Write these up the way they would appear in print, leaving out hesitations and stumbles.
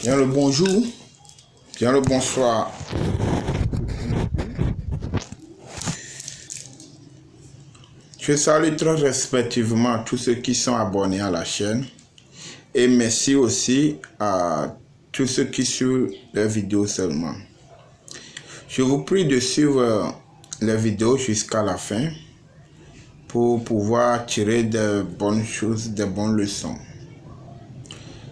Bien le bonjour, bien le bonsoir. Je salue très respectivement tous ceux qui sont abonnés à la chaîne et merci aussi à tous ceux qui suivent les vidéos seulement. Je vous prie de suivre les vidéos jusqu'à la fin pour pouvoir tirer de bonnes choses, de bonnes leçons.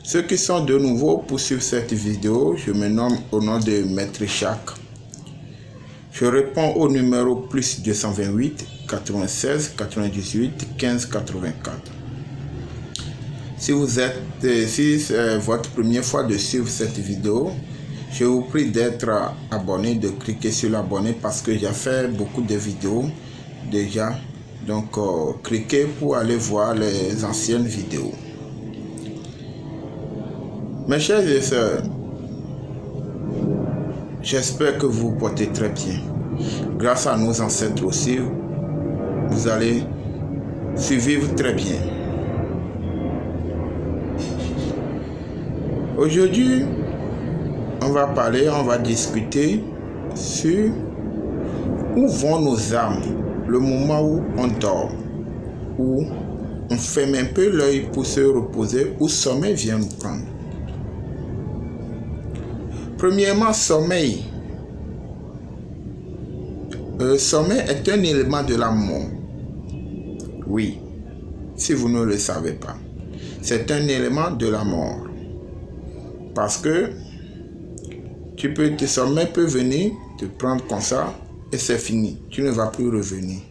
Ceux qui sont de nouveau pour suivre cette vidéo, je me nomme au nom de Maître Jacques. Je réponds au numéro plus 228 96 98 15 84. Si c'est votre première fois de suivre cette vidéo, je vous prie d'être abonné, de cliquer sur l'abonné parce que j'ai fait beaucoup de vidéos déjà. Donc, cliquez pour aller voir les anciennes vidéos. Mes chers et sœurs, j'espère que vous vous portez très bien. Grâce à nos ancêtres aussi, vous allez survivre très bien. Aujourd'hui, on va discuter sur où vont nos âmes, le moment où on dort, où on ferme un peu l'œil pour se reposer, où sommeil vient nous prendre. Premièrement, sommeil. Le sommeil est un élément de la mort. Oui, si vous ne le savez pas. C'est un élément de la mort. Parce que le sommeil peut venir te prendre comme ça et c'est fini. Tu ne vas plus revenir.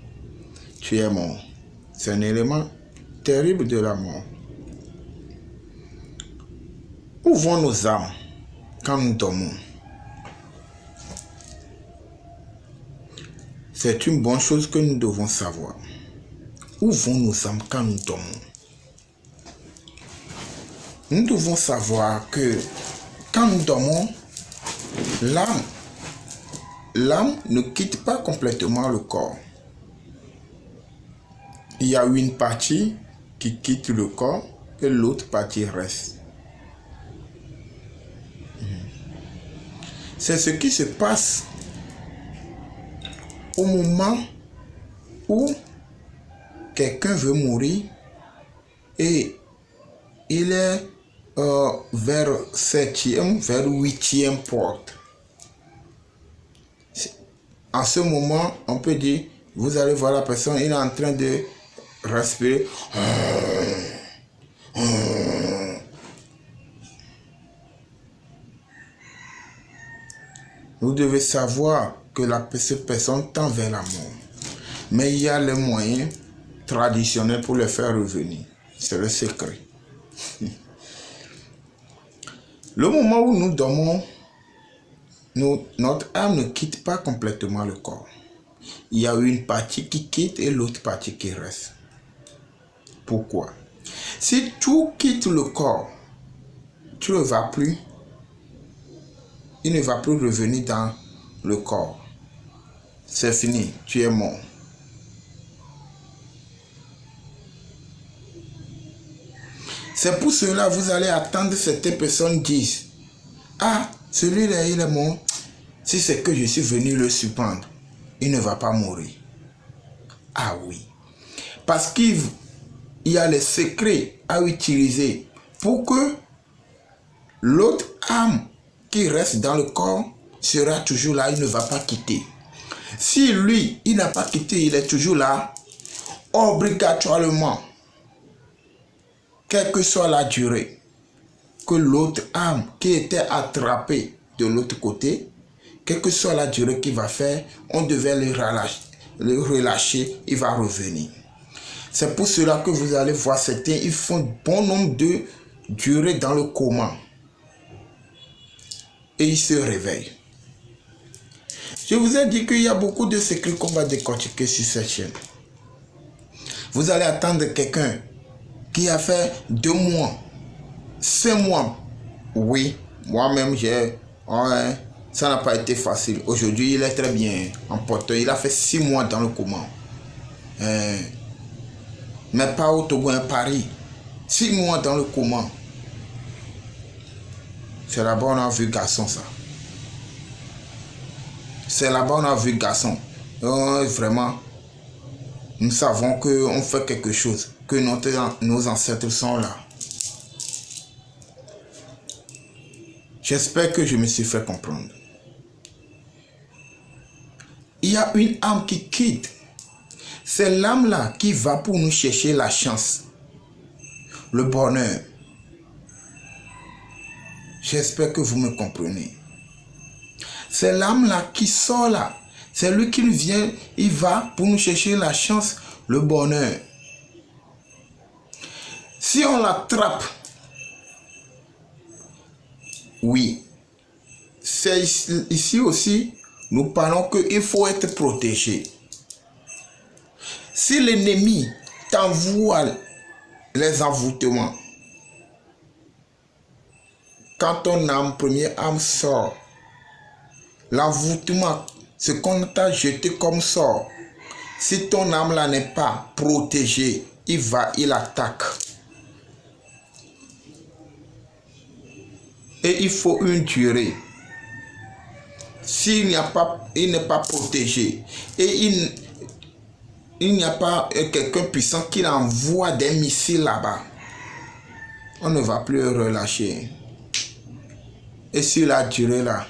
Tu es mort. C'est un élément terrible de la mort. Où vont nos âmes quand nous dormons? C'est une bonne chose que nous devons savoir. Où vont nos âmes quand nous dormons? Nous devons savoir que quand nous dormons, l'âme ne quitte pas complètement le corps. Il y a une partie qui quitte le corps et l'autre partie reste. C'est ce qui se passe au moment où quelqu'un veut mourir et il est vers 7e, vers 8e porte. En ce moment, on peut dire, vous allez voir la personne, il est en train de respirer. Vous devez savoir que cette personne tend vers la mort. Mais il y a les moyens traditionnels pour le faire revenir. C'est le secret. Le moment où nous dormons, notre âme ne quitte pas complètement le corps. Il y a une partie qui quitte et l'autre partie qui reste. Pourquoi? Si tout quitte le corps, tu ne vas plus. Il ne va plus revenir dans le corps. C'est fini, tu es mort. C'est pour cela que vous allez attendre certaines personnes disent, ah, celui-là il est mort. Si c'est que je suis venu le surprendre, il ne va pas mourir. Ah oui. Parce qu'il y a les secrets à utiliser pour que l'autre âme qui reste dans le corps sera toujours là, il ne va pas quitter. Si lui, il n'a pas quitté, il est toujours là, obligatoirement, quelle que soit la durée, que l'autre âme qui était attrapée de l'autre côté, quelle que soit la durée qu'il va faire, on devait le relâcher, il va revenir. C'est pour cela que vous allez voir certains, ils font bon nombre de durées dans le coma. Et ils se réveillent. Je vous ai dit qu'il y a beaucoup de secrets qu'on va décortiquer sur cette chaîne. Vous allez attendre quelqu'un qui a fait 2 mois, 5 mois. Oui, moi-même, ça n'a pas été facile. Aujourd'hui, il est très bien en porteur. Il a fait 6 mois dans le coma. Mais pas au Togo, à Paris. 6 mois dans le coma. C'est là-bas on a vu garçon ça. C'est là-bas on a vu garçon. Vraiment, nous savons qu'on fait quelque chose, que nos ancêtres sont là. J'espère que je me suis fait comprendre. Il y a une âme qui quitte. C'est l'âme-là qui va pour nous chercher la chance, le bonheur. J'espère que vous me comprenez. C'est l'âme-là qui sort là. C'est lui qui vient, il va pour nous chercher la chance, le bonheur. Si on l'attrape, oui, c'est ici aussi, nous parlons qu'il faut être protégé. Si l'ennemi t'envoie les envoûtements, quand ton âme, première âme sort, l'envoûtement, ce qu'on t'a jeté comme sort, si ton âme là n'est pas protégée, il attaque. Et il faut une durée. S'il n'y a pas, il n'est pas protégé. Et il n'y a pas quelqu'un puissant qui envoie des missiles là-bas. On ne va plus le relâcher. Et si la durée là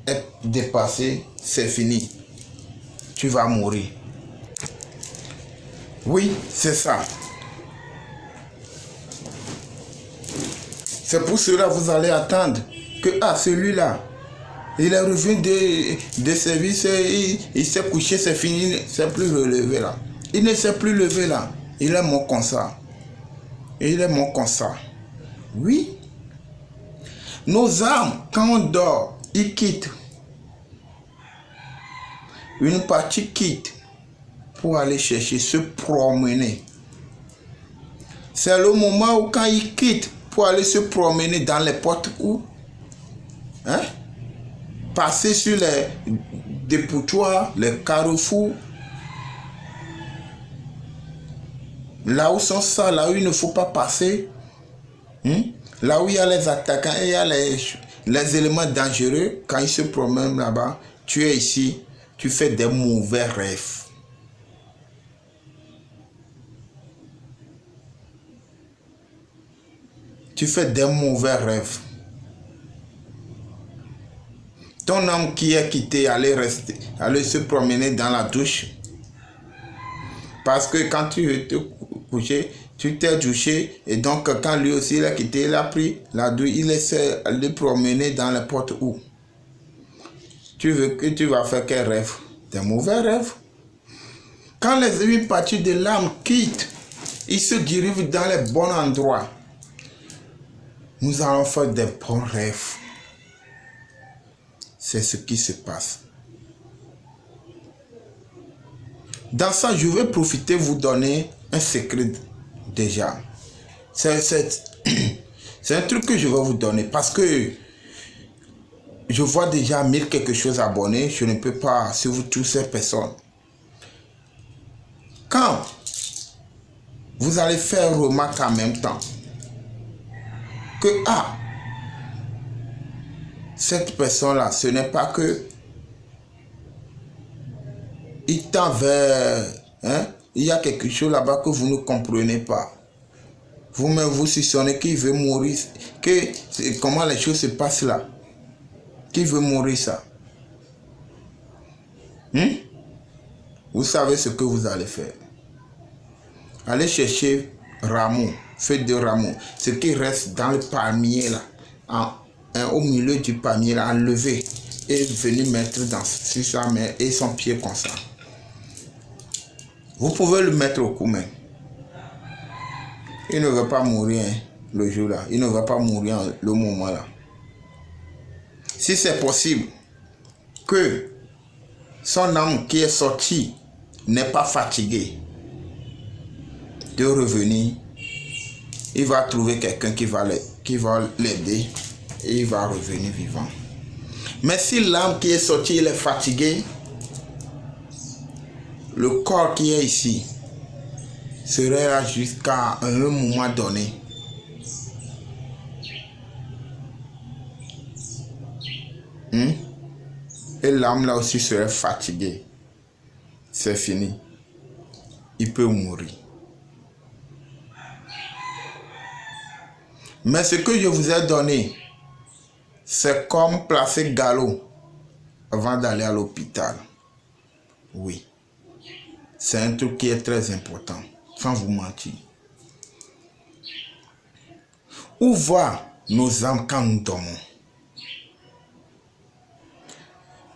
est dépassée, c'est fini. Tu vas mourir. Oui, c'est ça. C'est pour cela que vous allez attendre que celui-là, il est revenu des services, il s'est couché, c'est fini, il ne s'est plus relevé là. Il ne s'est plus levé là. Il est mort comme ça. Il est mort comme ça. Oui. Nos âmes, quand on dort, ils quittent. Une partie quitte pour aller chercher, se promener. C'est le moment où quand ils quittent pour aller se promener dans les portes où, passer sur les dépotoirs, les carrefours, là où sont ça, là où il ne faut pas passer, là où il y a les attaquants et il y a les éléments dangereux, quand ils se promènent là-bas, tu es ici, tu fais des mauvais rêves. Tu fais des mauvais rêves. Ton âme qui est quitté allait se promener dans la douche. Parce que quand tu veux te coucher, tu t'es douché. Et donc, quand lui aussi il a quitté, il a pris la douche, il essaie de promener dans les portes où. Tu vas faire quel rêve? Des mauvais rêves. Quand une partie de l'âme quitte, il se dirige dans les bons endroits. Nous allons faire des bons rêves. C'est ce qui se passe. Dans ça, je vais profiter vous donner un secret déjà. C'est un truc que je vais vous donner parce que je vois déjà 1000 quelque chose abonnés. Je ne peux pas suivre toutes ces personnes. Quand vous allez faire remarque en même temps que cette personne-là, ce n'est pas que il tend vers, il y a quelque chose là-bas que vous ne comprenez pas. Vous-même vous soupçonnez qu'il veut mourir, comment les choses se passent là. Qui veut mourir ça? Vous savez ce que vous allez faire. Allez chercher rameau, feuille de rameau, ce qui reste dans le palmier là, au milieu du palmier là, enlever et venir mettre sur sa main et son pied comme ça. Vous pouvez le mettre au cou même. Il ne va pas mourir le jour là, il ne va pas mourir le moment là. Si c'est possible que son âme qui est sortie n'est pas fatiguée de revenir, il va trouver quelqu'un qui va l'aider et il va revenir vivant. Mais si l'âme qui est sortie il est fatigué, le corps qui est ici serait là jusqu'à un moment donné. Hmm? Et l'âme là aussi serait fatiguée. C'est fini. Il peut mourir. Mais ce que je vous ai donné, c'est comme placer galop avant d'aller à l'hôpital. Oui. C'est un truc qui est très important, sans vous mentir. Où vont nos âmes quand nous dormons?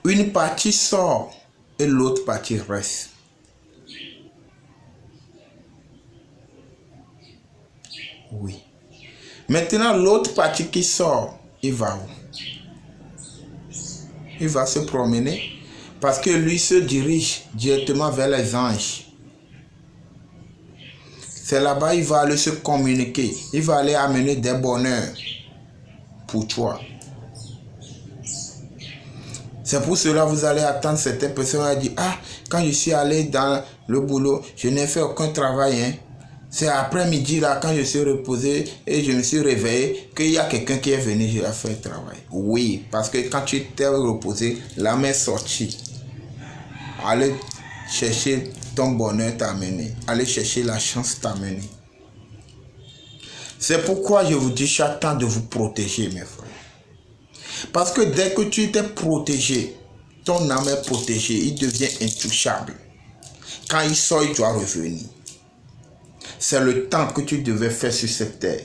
Une partie sort et l'autre partie reste. Oui. Maintenant, l'autre partie qui sort, il va où? Il va se promener parce que lui se dirige directement vers les anges. C'est là-bas il va aller se communiquer. Il va aller amener des bonheurs pour toi. C'est pour cela que vous allez attendre certaines personnes à dire, ah, quand je suis allé dans le boulot, je n'ai fait aucun travail. Hein. C'est après-midi là, quand je suis reposé et je me suis réveillé, qu'il y a quelqu'un qui est venu, je vais faire le travail. Oui, parce que quand tu t'es reposé, l'âme est sortie. Allez chercher ton bonheur t'amener. Allez chercher la chance t'amener. C'est pourquoi je vous dis chaque temps de vous protéger, mes frères. Parce que dès que tu t'es protégé, ton âme est protégée, il devient intouchable. Quand il sort, il doit revenir. C'est le temps que tu devais faire sur cette terre.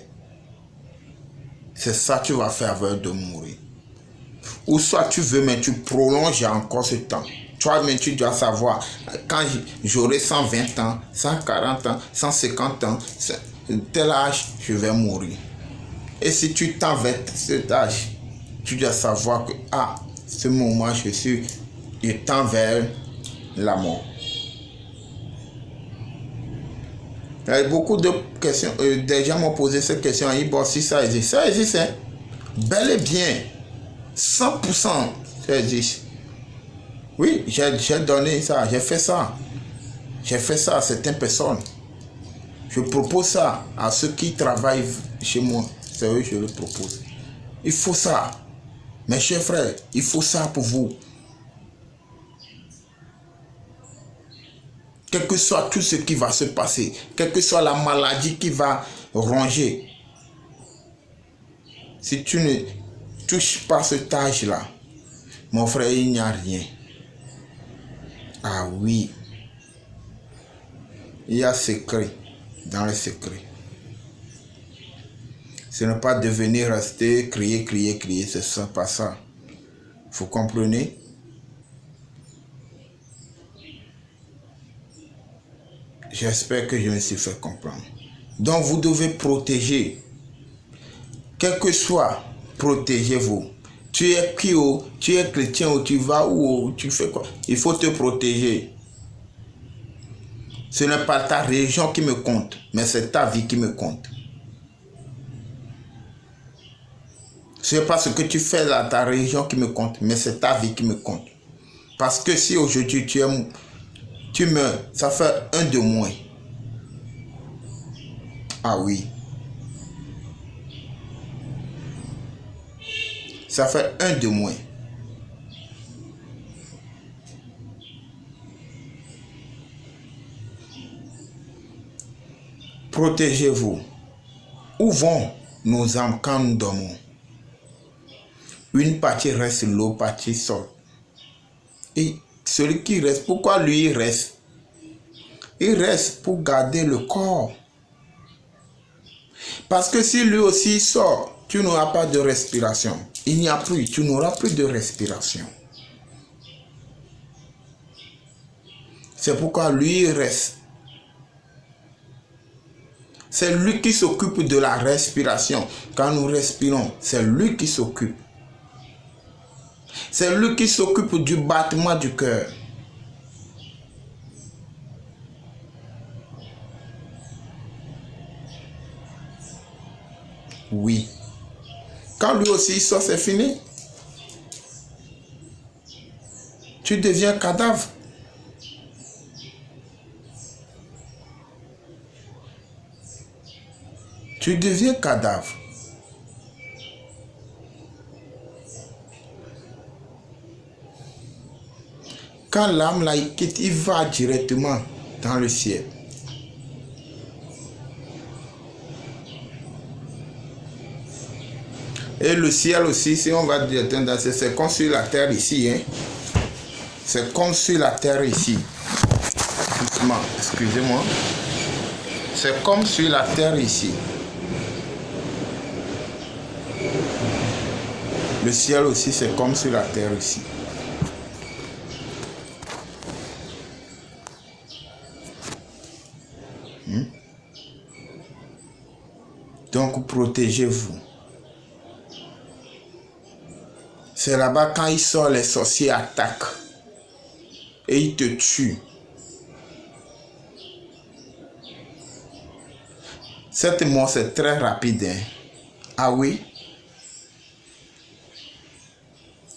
C'est ça que tu vas faire avant de mourir. Ou soit tu veux, mais tu prolonges encore ce temps. Toi-même, tu dois savoir, quand j'aurai 120 ans, 140 ans, 150 ans, tel âge, je vais mourir. Et si tu tends vers cet âge, tu dois savoir que, ah, ce moment, je tends vers la mort. Il y a beaucoup de questions, des gens m'ont posé cette question, ils bon, si ça existe. Ça existe, hein? Bel et bien, 100%, ça existe. Oui, j'ai donné ça, j'ai fait ça. J'ai fait ça à certaines personnes. Je propose ça à ceux qui travaillent chez moi. C'est eux que je le propose. Il faut ça. Mes chers frères, il faut ça pour vous. Quel que soit tout ce qui va se passer, quelle que soit la maladie qui va ronger, si tu ne touches pas cet âge-là, mon frère, il n'y a rien. Ah oui, il y a secret dans le secret. Ce n'est pas de venir rester, crier, c'est ça, pas ça. Vous comprenez? J'espère que je me suis fait comprendre. Donc vous devez protéger. Quel que soit, protégez-vous. Tu es qui ou tu es chrétien ou tu vas où tu fais quoi? Il faut te protéger. Ce n'est pas ta religion qui me compte, mais c'est ta vie qui me compte. Ce n'est pas ce que tu fais dans ta religion qui me compte, mais c'est ta vie qui me compte. Parce que si aujourd'hui tu meurs, ça fait un de moins. Ah oui. Ça fait un de moins. Protégez-vous. Où vont nos âmes quand nous dormons? Une partie reste, l'autre partie sort. Et celui qui reste, pourquoi lui il reste? Il reste pour garder le corps. Parce que si lui aussi sort, tu n'auras pas de respiration. Il n'y a plus, tu n'auras plus de respiration. C'est pourquoi lui il reste. C'est lui qui s'occupe de la respiration. Quand nous respirons, c'est lui qui s'occupe. C'est lui qui s'occupe du battement du cœur. Oui. Quand lui aussi il sort, c'est fini. Tu deviens cadavre. Tu deviens cadavre. Quand l'âme là, il quitte, il va directement dans le ciel. Et le ciel aussi, si on va dire, c'est comme sur la terre ici. Hein? C'est comme sur la terre ici. Doucement, excusez-moi. C'est comme sur la terre ici. Le ciel aussi, c'est comme sur la terre ici. Donc, protégez-vous. C'est là-bas, quand il sort, les sorciers attaquent. Et ils te tuent. Cette mort, c'est très rapide. Hein? Ah oui?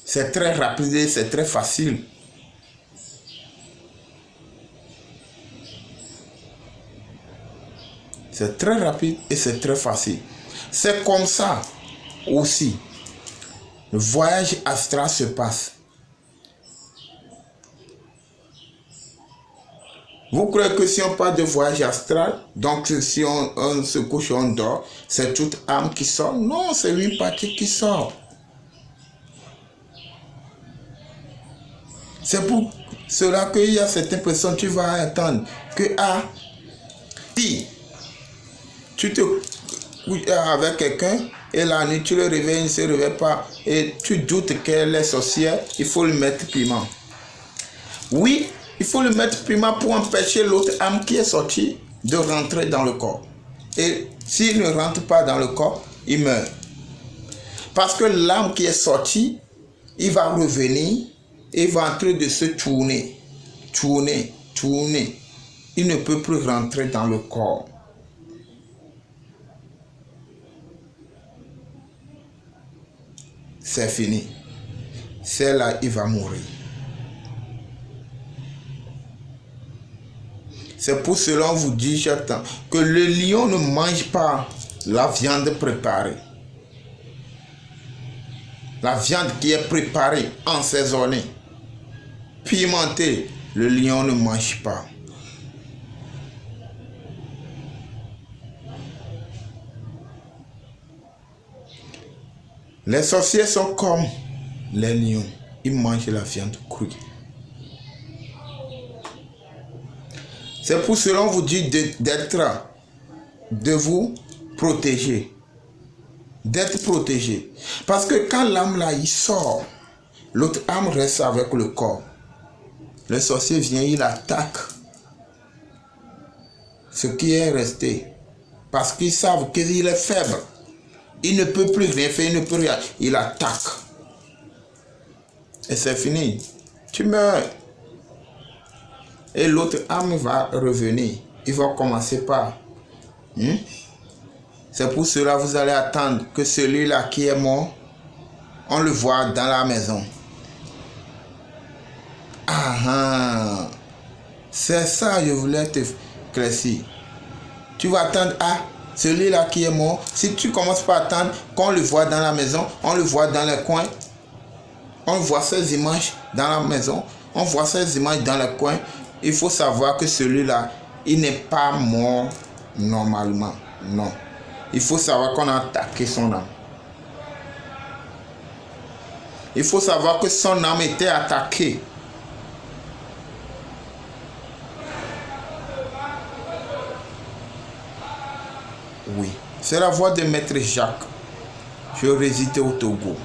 C'est très rapide et c'est très facile. C'est très rapide et c'est très facile. C'est comme ça aussi. Le voyage astral se passe. Vous croyez que si on parle de voyage astral, donc si on se couche, on dort, c'est toute âme qui sort? Non, c'est une partie qui sort. C'est pour cela qu'il y a certaines personnes, tu vas attendre que si tu te couches avec quelqu'un et la nuit tu le réveilles, il ne se réveille pas et tu doutes qu'elle est sorcière, il faut lui mettre piment. Oui, il faut le mettre piment pour empêcher l'autre âme qui est sortie de rentrer dans le corps. Et s'il ne rentre pas dans le corps, il meurt. Parce que l'âme qui est sortie, il va revenir et il va en train de se tourner. Il ne peut plus rentrer dans le corps. C'est fini. C'est là, il va mourir. C'est pour cela qu'on vous dit, j'attends, que le lion ne mange pas la viande préparée. La viande qui est préparée, assaisonnée, pimentée, le lion ne mange pas. Les sorciers sont comme les lions. Ils mangent la viande crue. C'est pour cela qu'on vous dit de vous protéger. D'être protégé. Parce que quand l'âme là, il sort, l'autre âme reste avec le corps. Le sorcier vient, il attaque ce qui est resté. Parce qu'ils savent qu'il est faible. Il ne peut plus rien faire, il ne peut rien. Il attaque. Et c'est fini. Tu meurs. Et l'autre âme va revenir. Il va commencer par... C'est pour cela que vous allez attendre que celui-là qui est mort, on le voit dans la maison. C'est ça que je voulais te éclaircir. Tu vas attendre, celui-là qui est mort. Si tu commences par attendre qu'on le voit dans la maison, on le voit dans les coins, on voit ces images dans la maison, on voit ces images dans les coins, il faut savoir que celui-là, il n'est pas mort normalement. Non. Il faut savoir qu'on a attaqué son âme. Il faut savoir que son âme était attaquée. Oui. C'est la voix de Maître Jacques. Je résidais au Togo.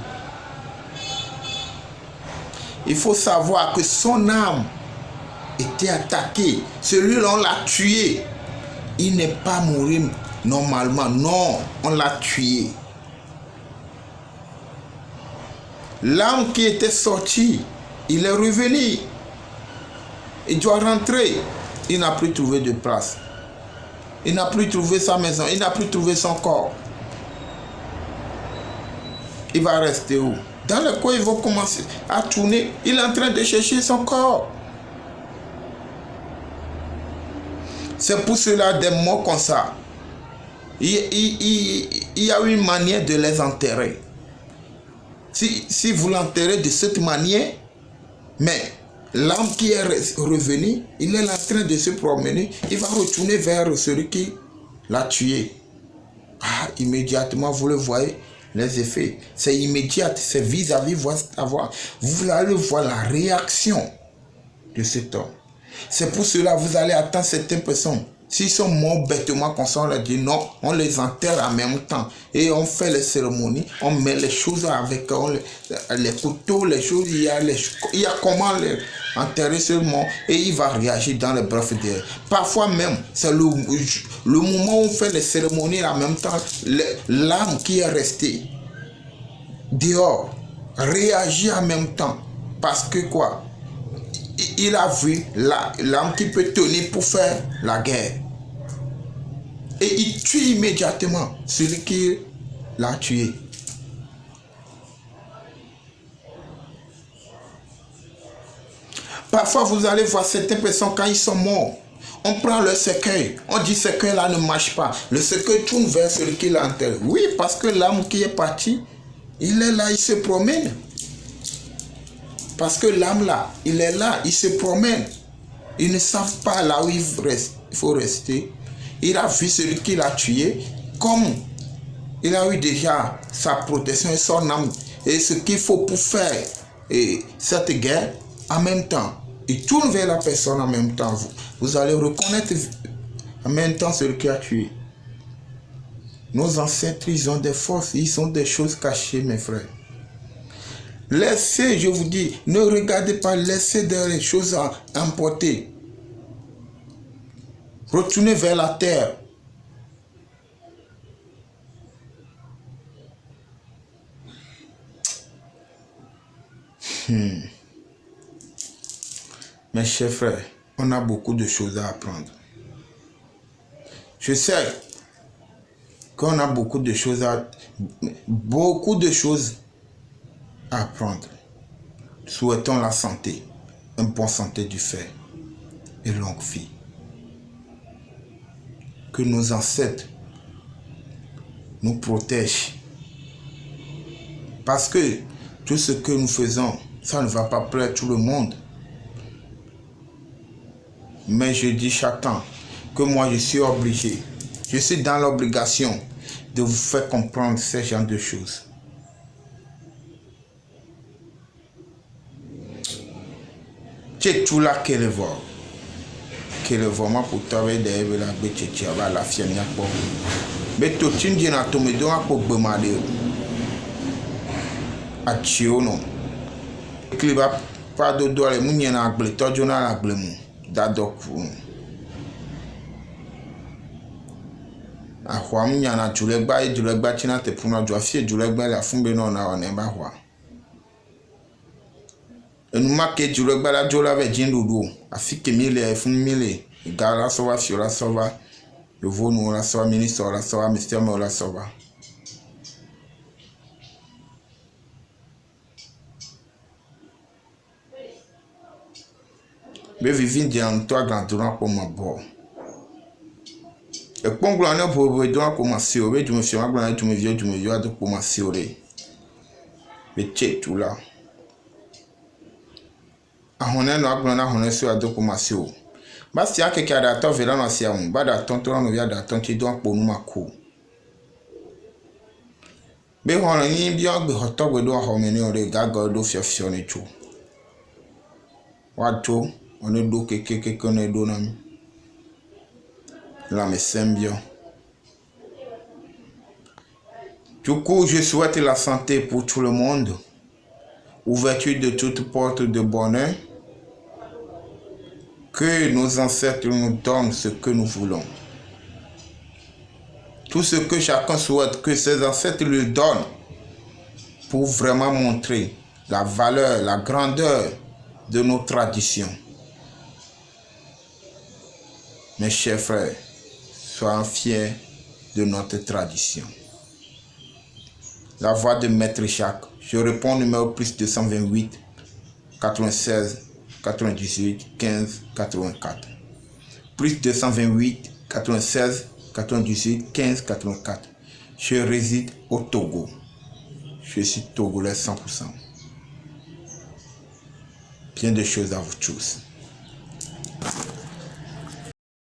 Il faut savoir que son âme était attaquée. Celui-là, on l'a tué. Il n'est pas mort normalement. Non, on l'a tué. L'âme qui était sortie, il est revenu. Il doit rentrer. Il n'a plus trouvé de place. Il n'a plus trouvé sa maison. Il n'a plus trouvé son corps. Il va rester où? Dans le coin, il va commencer à tourner. Il est en train de chercher son corps. C'est pour cela des morts comme ça. Il y a une manière de les enterrer. Si vous l'enterrez de cette manière, mais l'âme qui est revenu, il est en train de se promener, il va retourner vers celui qui l'a tué. Ah, immédiatement, vous le voyez, les effets. C'est immédiat, c'est vis-à-vis, vous allez voir la réaction de cet homme. C'est pour cela que vous allez attendre certaines personnes. S'ils sont morts bêtement comme ça, on leur dit non, on les enterre en même temps. Et on fait les cérémonies, on met les choses avec les couteaux, les choses, il y a comment les enterrer ce mort et il va réagir dans le bref délai. Parfois même, c'est le moment où on fait les cérémonies en même temps, l'âme qui est restée dehors réagit en même temps. Parce que quoi? Il a vu l'âme qui peut tenir pour faire la guerre. Et il tue immédiatement celui qui l'a tué. Parfois, vous allez voir certaines personnes quand ils sont morts. On prend leur cercueil. On dit ce cercueil-là ne marche pas. Le cercueil tourne vers celui qui l'a enterré. Oui, parce que l'âme qui est partie, il est là, il se promène. Parce que l'âme là, il est là, il se promène. Ils ne savent pas là où il faut rester. Il a vu celui qui l'a tué, comme il a eu déjà sa protection et son âme. Et ce qu'il faut pour faire cette guerre, en même temps, il tourne vers la personne en même temps. Vous allez reconnaître en même temps celui qui a tué. Nos ancêtres, ils ont des forces, ils ont des choses cachées, mes frères. Laissez, je vous dis, ne regardez pas, laissez des choses à emporter. Retournez vers la terre. Mes chers frères, on a beaucoup de choses à apprendre. Je sais qu'on a beaucoup de choses à apprendre. Souhaitons la santé, une bonne santé du fer et longue vie. Que nos ancêtres nous protègent. Parce que tout ce que nous faisons, ça ne va pas plaire tout le monde. Mais je dis chacun que moi je suis obligé, je suis dans l'obligation de vous faire comprendre ces genres de choses. C'est tout là qu'elle est voir. Qu'elle est vraiment pour toi, et de la bête, tu vas la fière. Mais tout le monde a tout mis dans la coupe de malheur. A tio non. Cliba pas de doigt les mouillés na glé, toi j'en a la glé mou. D'adok. A quoi mouillé na julegba et julegba tina te pour na joafie julegba la fumbe non na on emba quoi. Et nous marquer julegba la jola avec jindoudou. A fique mille et fun mille. Gala sova fiola sova. Le veau nous la sova ministre la sova mystère me la sova. Mais vivant dans toi grand pour ma boire. Et quand on a pour commencer, je me suis dit, je me viens à commencer. Mais c'est tout là. On a un sur à commencer. Bah, si y a quelqu'un d'attendre, il va lancer un bas d'attendre, on vient d'attendre, tu dois pour nous ma cour. Mais on a une bien de hot we doit ramener au regard de fiation et tout. Wato, on est do quelqu'un est donné. Là, mais c'est bien. Du coup, je souhaite la santé pour tout le monde, ouverture de toutes portes de bonheur, que nos ancêtres nous donnent ce que nous voulons. Tout ce que chacun souhaite, que ses ancêtres lui donnent pour vraiment montrer la valeur, la grandeur de nos traditions. Mes chers frères, soyons fiers de notre tradition. La voix de Maître Jacques. Je réponds au numéro plus 228 96 98 15 84. Plus 228 96 98 15 84. Je réside au Togo. Je suis togolais 100%. bien de choses à vous tous.